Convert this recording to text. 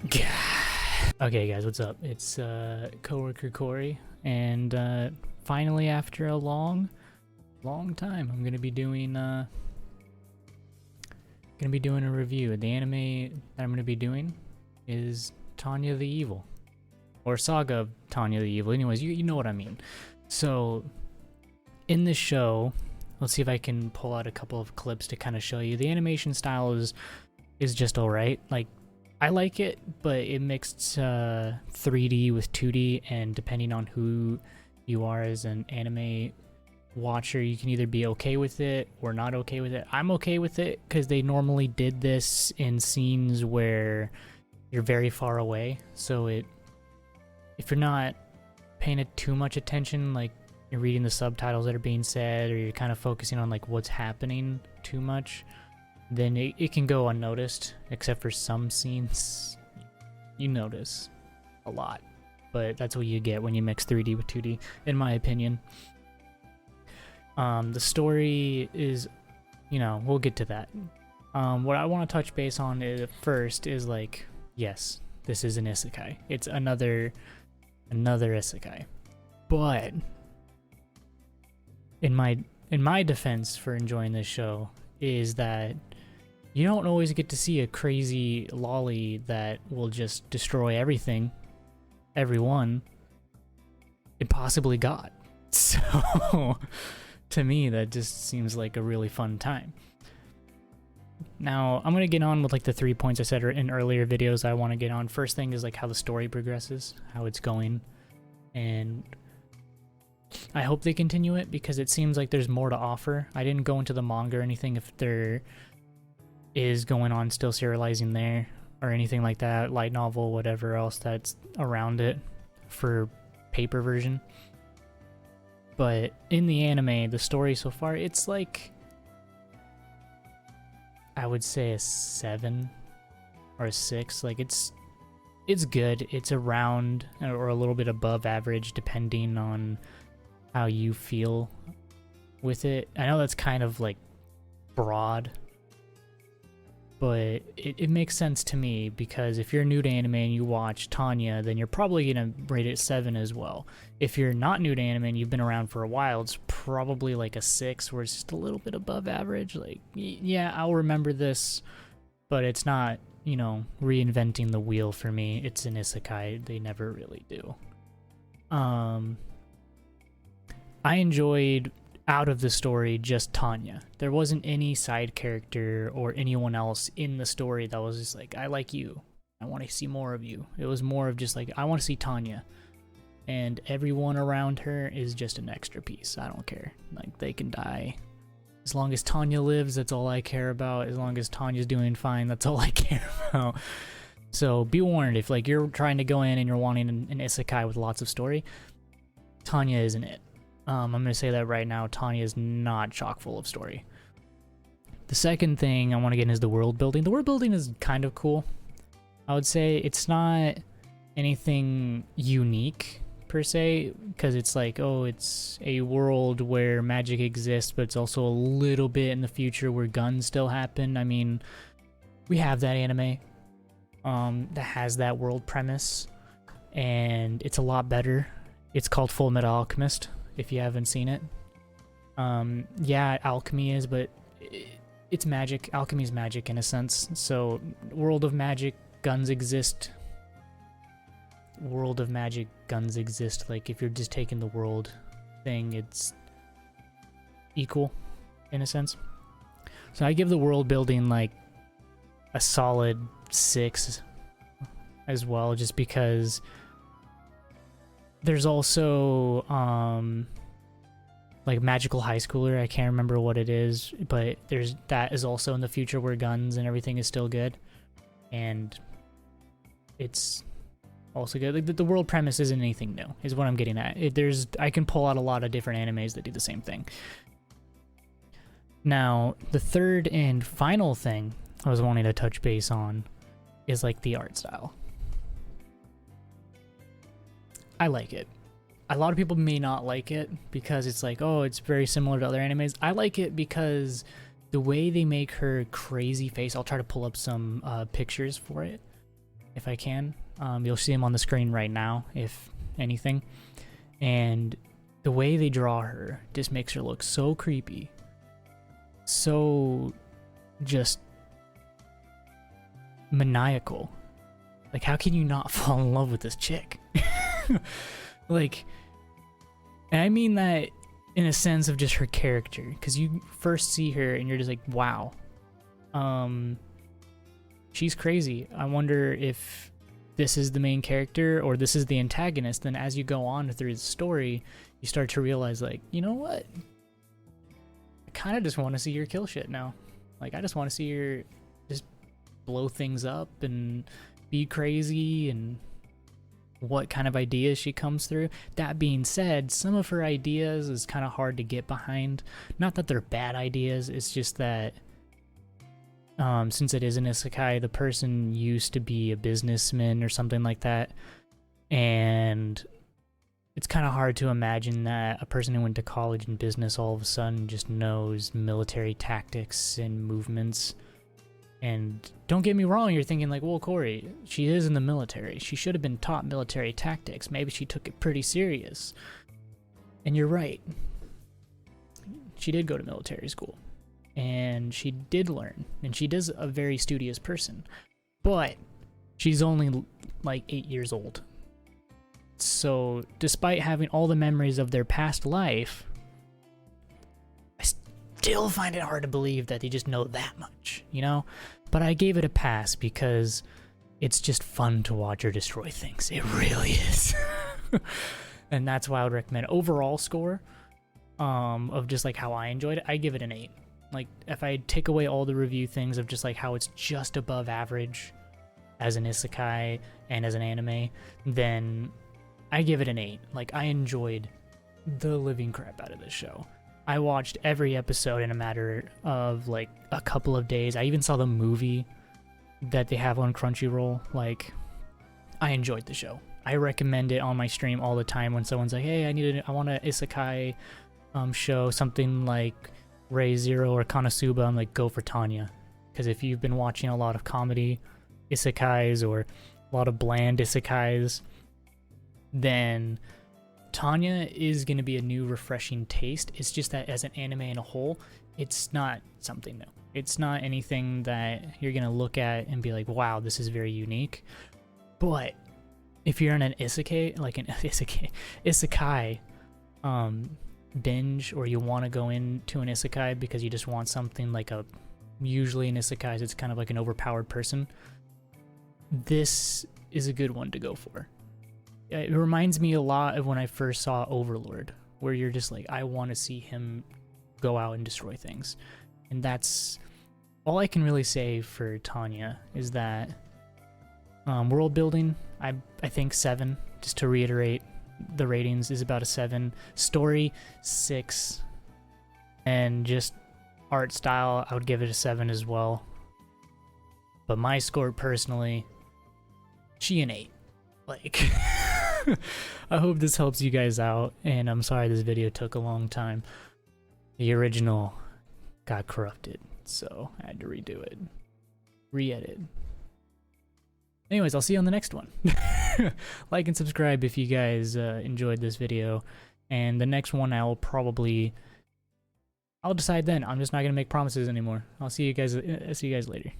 Okay guys, what's up? It's coworker Corey, and finally after a long time, I'm gonna be doing a review. The anime that I'm gonna be doing is Tanya the Evil, or Saga of Tanya the Evil. Anyways, you know what I mean. So in this show, let's see if I can pull out a couple of clips to kind of show you. The animation style is just alright. Like, I like it, but it mixed 3D with 2D, and depending on who you are as an anime watcher, you can either be okay with it or not okay with it. I'm okay with it because they normally did this in scenes where you're very far away, so if you're not paying it too much attention, like you're reading the subtitles that are being said, or you're kind of focusing on like what's happening too much, then it can go unnoticed, except for some scenes you notice a lot. But that's what you get when you mix 3D with 2D, in my opinion. The story is, we'll get to that. What I want to touch base on first is, like, yes, this is an isekai. It's another isekai. But in my defense for enjoying this show is that you don't always get to see a crazy loli that will just destroy everything, everyone, and possibly God. So, to me, that just seems like a really fun time. Now, I'm going to get on with like the 3 points I said in earlier videos I want to get on. First thing is like how the story progresses, how it's going, and I hope they continue it because it seems like there's more to offer. I didn't go into the manga or anything if there is going on still serializing there or anything like that, light novel, whatever else that's around it for paper version. But in the anime, the story so far, it's like, I would say a 7 or a 6. Like, it's good. It's around or a little bit above average depending on how you feel with it. I know that's kind of like broad, but it makes sense to me because if you're new to anime and you watch Tanya, then you're probably gonna rate it 7 as well. If you're not new to anime and you've been around for a while, it's probably like a 6, where it's just a little bit above average. Like, yeah, I'll remember this, but it's not, reinventing the wheel for me. It's an isekai. They never really do. I enjoyed, out of the story, just Tanya. There wasn't any side character or anyone else in the story that was just like, I like you, I want to see more of you. It was more of just like, I want to see Tanya, and everyone around her is just an extra piece. I don't care. Like, they can die. As long as Tanya lives, that's all I care about. As long as Tanya's doing fine, that's all I care about. So be warned, if like you're trying to go in and you're wanting an isekai with lots of story, Tanya isn't it. I'm going to say that right now, Tanya is not chock full of story. The second thing I want to get in is the world building. The world building is kind of cool. I would say it's not anything unique, per se, because it's like, oh, it's a world where magic exists, but it's also a little bit in the future where guns still happen. I mean, we have that anime that has that world premise, and it's a lot better. It's called Full Metal Alchemist, if you haven't seen it. Yeah, alchemy is, but it's magic. Alchemy is magic in a sense. So, world of magic, guns exist. World of magic, guns exist. Like, if you're just taking the world thing, it's equal in a sense. So I give the world building like a solid 6 as well, just because there's also like magical high schooler. I can't remember what it is, but that is also in the future where guns and everything is still good, and it's also good. Like, the world premise isn't anything new, is what I'm getting at. I can pull out a lot of different animes that do the same thing. Now, the third and final thing I was wanting to touch base on is like the art style. I like it. A lot of people may not like it because it's like, oh, it's very similar to other animes. I like it because the way they make her crazy face, I'll try to pull up some pictures for it. if I can. You'll see him on the screen right now, if anything. And the way they draw her just makes her look so creepy. So just maniacal. Like, how can you not fall in love with this chick? Like, and I mean that in a sense of just her character, because you first see her and you're just like, wow, she's crazy. I wonder if this is the main character or this is the antagonist. Then as you go on through the story, you start to realize, like, you know what? I kind of just want to see her kill shit now. Like, I just want to see her just blow things up and be crazy, and what kind of ideas she comes through. That being said, some of her ideas is kind of hard to get behind. Not that they're bad ideas, it's just that since it is an isekai, the person used to be a businessman or something like that, and it's kind of hard to imagine that a person who went to college in business all of a sudden just knows military tactics and movements. And don't get me wrong, you're thinking like, well, Corey, she is in the military. She should have been taught military tactics. Maybe she took it pretty serious. And you're right. She did go to military school. And she did learn. And she is a very studious person. But she's only like 8 years old. So despite having all the memories of their past life, still find it hard to believe that they just know that much, you know? But I gave it a pass because it's just fun to watch her destroy things. It really is. And that's why I would recommend. Overall score of just like how I enjoyed it, I give it an 8. Like, if I take away all the review things of just like how it's just above average as an isekai and as an anime, then I give it an 8. Like, I enjoyed the living crap out of this show. I watched every episode in a matter of like a couple of days. I even saw the movie that they have on Crunchyroll. Like, I enjoyed the show. I recommend it on my stream all the time when someone's like, hey, I want an isekai show, something like Ray Zero or Konosuba. I'm like, go for Tanya. Because if you've been watching a lot of comedy isekais or a lot of bland isekais, then Tanya is going to be a new refreshing taste. It's just that as an anime in a whole, it's not something new. It's not anything that you're going to look at and be like, wow, this is very unique. But if you're on an isekai, like an isekai binge, or you want to go into an isekai because you just want something like usually in isekais, it's kind of like an overpowered person, this is a good one to go for. It reminds me a lot of when I first saw Overlord, where you're just like, I want to see him go out and destroy things. And that's all I can really say for Tanya, is that world building, I think 7, just to reiterate, the ratings is about a 7. Story, 6. And just art style, I would give it a 7 as well. But my score personally, she an 8. Like... I hope this helps you guys out, and I'm sorry this video took a long time. The original got corrupted, so I had to redo it. Re-edit. Anyways, I'll see you on the next one. Like and subscribe if you guys enjoyed this video, and the next one I'll decide then. I'm just not gonna make promises anymore. I'll see you guys later.